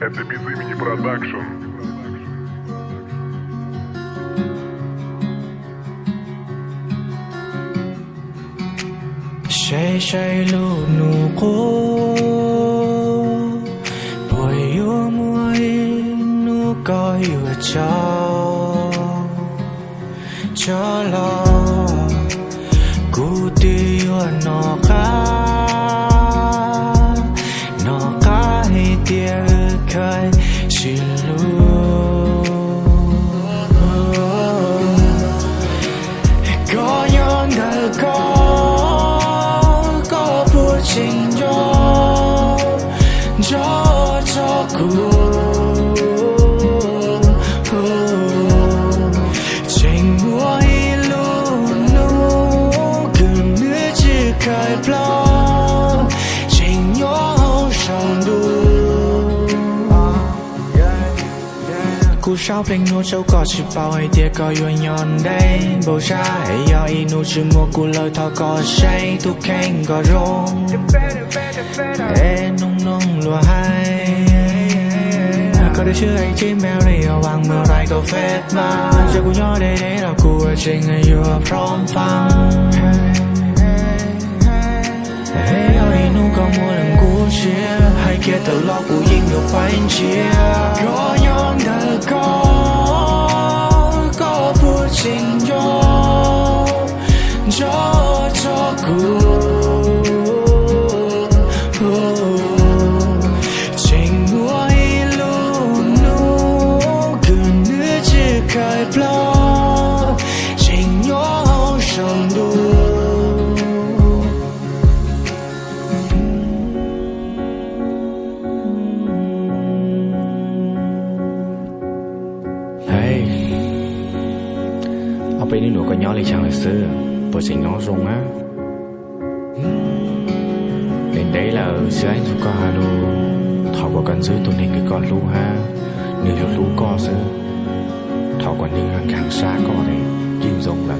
Это без имени продакшн. 谁路怒过，不有莫怒高有叫了，古地有那卡黑点开心路，高阳的高。情有照顾，情我一路路，跟日子开不了，情有上路。故少平诺手歌是包黑碟高远远的，不傻也要一怒是蘑菇了他个谁都看个容。nung nung lùa hai có đôi chữ ấy chim mèo đi ở vàng mưa lại có phép mà giờ cô nhớ đây đấy là cuộc trình ở vừa prom phăng ở đi nu có mua lần cú chia hay kia từ lo của yên được quanh chia có nhon đời có cuộc trình cho cô情我一路路，跟日子开不了，情有上路。Hey, ở bên nữa có nhỏ lấy chàng lịch sử, bộ trình nó rung á. Đến đây là xưa anh chú có luôn. Thảo có cần giữ tụi mình cái con lũ ha. Nếu hiểu lũ có giữ Thảo còn như hàng xa có này Kim giống là